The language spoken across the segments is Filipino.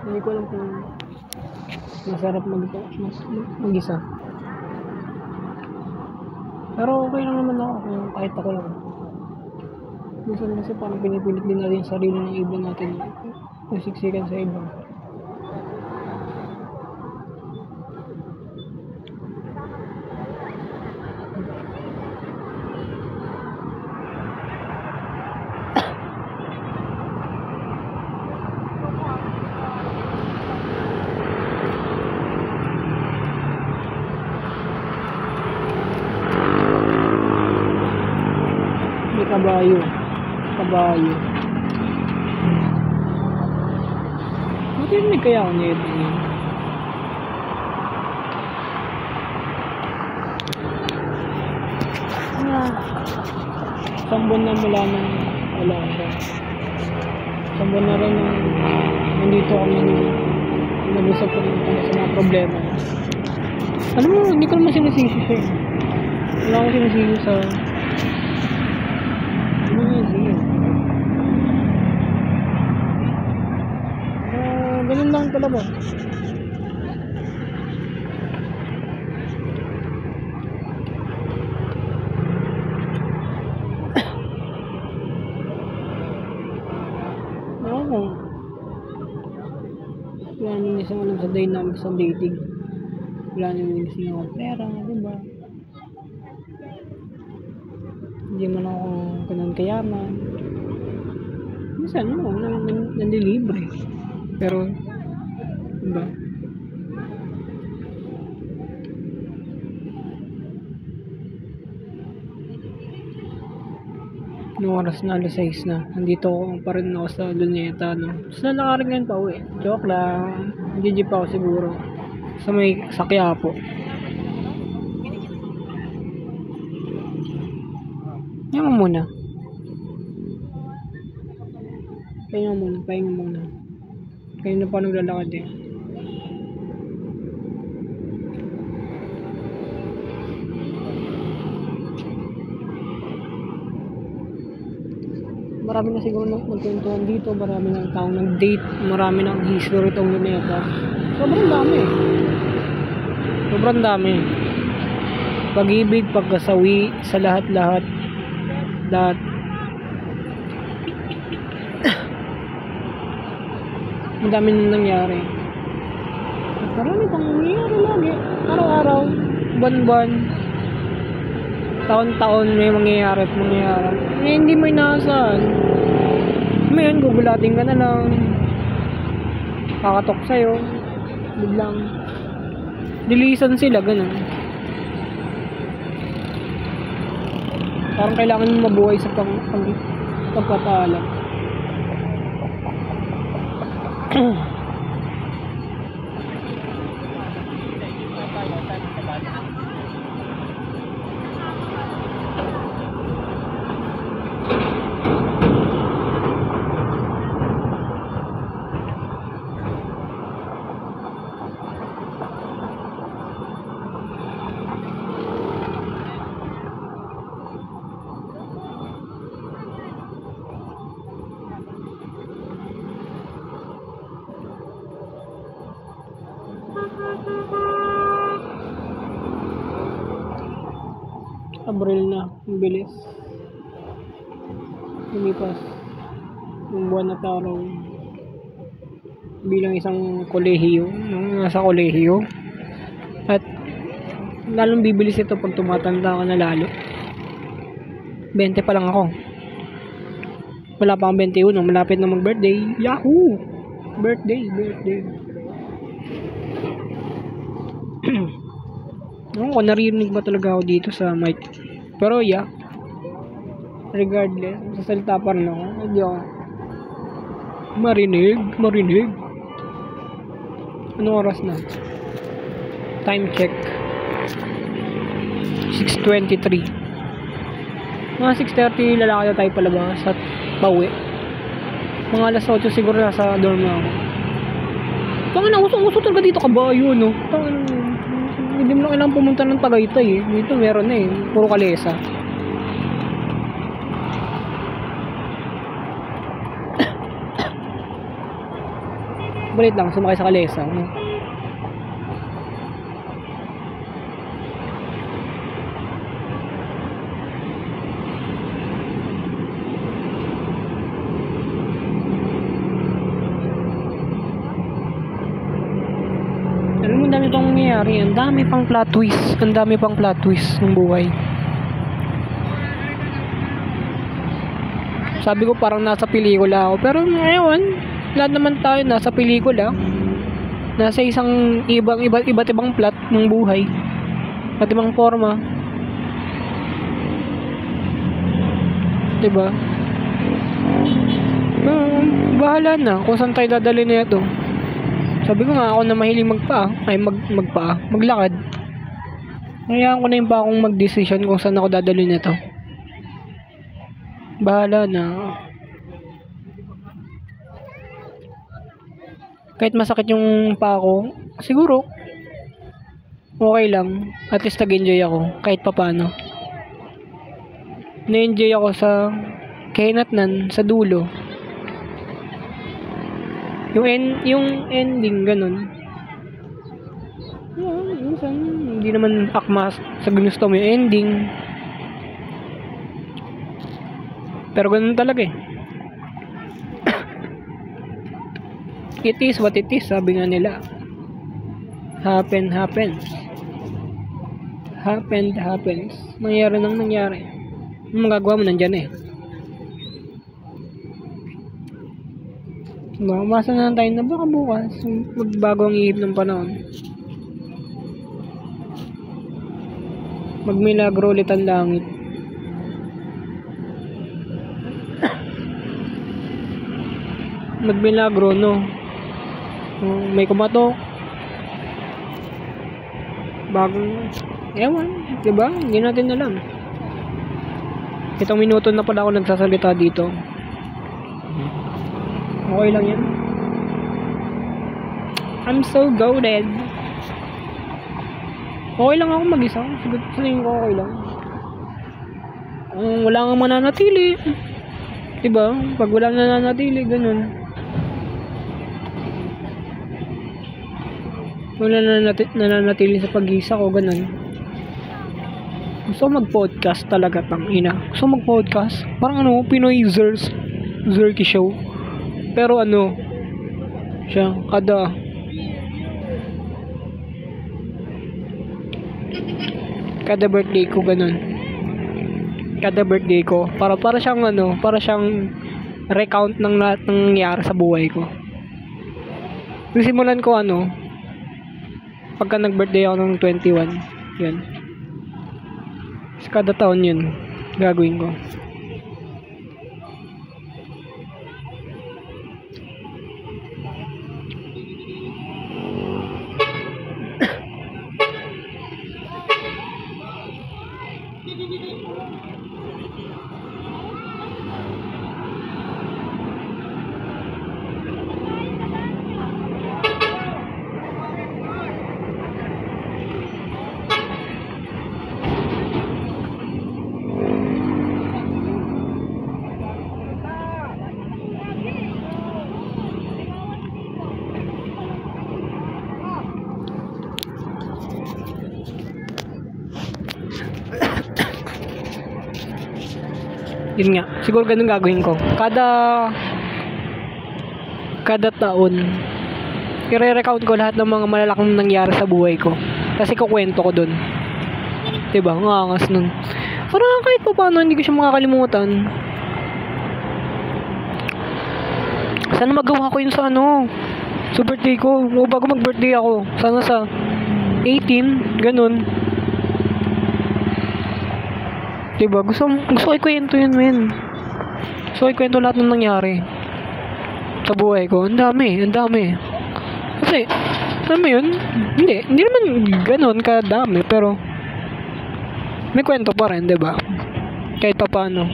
Hindi ko alam kung masarap mag-isa. Pero okay lang naman ako kung kahit ako lang. Minsan kasi parang pinipilit din natin yung sarili ng iba natin. Yung siksikan sa iba. May kabayo. Matinig kaya ako nito ngayon. Isang buwan na mula nang wala ako. Isang buwan na rin nandito kami nag-usap ko sa mga problema. Alam mo, hindi ko naman sinisisi siya. Wala akong sinisisi sa ganun lang talaga. Wala naman isang alam sa dynamics sa dating. Wala naman isang ako pera, diba? Hindi man ako ganun kayaman. Minsan mo, nandilibre. Pero, diba? Noong oras na alas 6 na, nandito ako pa rin ako sa Luneta, no? Tapos lalakarin ngayon pa uwi. Joke lang, GG pa ako siguro. Sa Quiapo. Pahinga muna. Kayo na pa naglalakad eh. Marami na siguro nagkwentuhan dito, marami ng taong nag-date, marami ng history itong Luneta. Sobrang dami. Pag-ibig, pagkasawi, sa lahat-lahat. Madami nang nangyari. At marami pang nangyayari lagi. Araw-araw, buwan-buwan, taon-taon may mangyayari. Hindi mo inaasahan. Ngayon, gugulating ka na lang. Kakatok sa'yo. Biglang dilisan sila, ganun. Parang kailangan mo mabuhay sa pagpapaalam. Abril na, ang bilis. Lumipas yung buwan na araw bilang isang kolehiyo, nasa kolehiyo. At lalong bibilis ito pag tumatanda ka na lalo. 20 pa lang ako. Wala pa akong 21, malapit na mag-birthday. Yahoo! Birthday. Kung naririnig ba talaga ako dito sa mic. Pero yeah, regardless, sasalita pa rin ako. Hindi ako marinig. Anong oras na? Time check 6:23. Mga 6:30 lalaki na tayo palabas at pauwi. Mga alas 8 siguro nasa dorm na ako. Tangina, uso talaga dito kabayo, no? Hindi mo lang kailangan pumunta ng Tagaytay eh. Dito meron na eh. Puro kalesa. Balit lang, sumakay sa kalesa. No? Alam mo, ang dami pang mangyayari. Ang dami pang plot twist. Ang dami pang plot twist ng buhay. Sabi ko parang nasa pelikula ako. Pero ngayon, lahat naman tayo nasa pelikula. Nasa isang iba't ibang plot ng buhay. At ibang forma. Diba? Bahala na kung saan tayo dadali na ito. Sabi ko nga ako na mahilig maglakad. Hayaan ko na yung pa akong mag-decision kung saan ako dadali nito. Bahala na. Kahit masakit yung pa ako, siguro okay lang. At least nag-enjoy ako kahit papaano. Na-enjoy ako sa kahinatnan, sa dulo. Yung ending ganun. Minsan hindi naman akma sa gusto mo yung ending. Pero ganun talaga eh. It is what it is, sabi nga nila. Happens. Happens. Nangyari nang nangyari. Ang magagawa mo nandyan eh. Umasa na lang tayo na baka bukas magbago ang ihip ng panahon. Magmilagro ulit ang langit. Magmilagro, no? May kumato. Bagong ewan, diba? Hindi natin alam. Itong minuto na pala ako nagsasalita dito. Okay lang yan. I'm so goated. Okay lang ako mag-isa. Sabihin ko okay lang. Wala nga mananatili. Diba? Pag wala nananatili, ganun. Wala nananatili sa pag-isa ko, ganun. Gusto mag-podcast talaga, tangina. Gusto mag-podcast. Parang Pinoy Zerky Show. Pero siya, kada birthday ko ganun. Kada birthday ko, para siyang recount ng lahat ng nangyari sa buhay ko. Simulan ko pagka nag-birthday ako ng 21, yan. Kada taon yun, gagawin ko. Yun nga, siguro ganun gagawin ko. Kada taon, i-recount ko lahat ng mga malalaking nangyari sa buhay ko. Kasi kukwento ko dun. Diba? Ang angas nun. Parang kahit pa paano, hindi ko siya makakalimutan. Sana magawa ko yun sa sa birthday ko. O bago mag-birthday ako. Sana sa 18, ganun. Diba? Gusto ko ikwento yun, men. Gusto ko ikwento lahat ng nangyari sa buhay ko. Ang dami. Kasi, alam mo yun? Hindi naman ganun kadami, pero may kwento pa rin, diba? Kahit pa paano.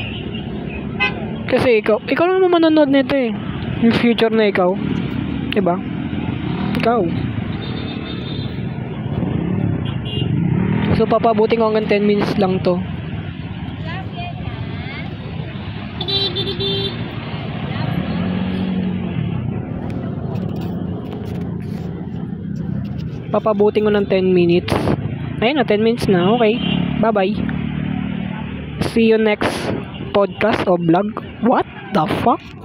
Kasi ikaw naman manonood nito eh. Yung future na ikaw. Diba? Ikaw. So, papabutin ko hanggang 10 minutes lang to. papabutin ko ng 10 minutes. Ayun na, 10 minutes na. Okay. Bye-bye. See you next podcast o vlog. What the fuck?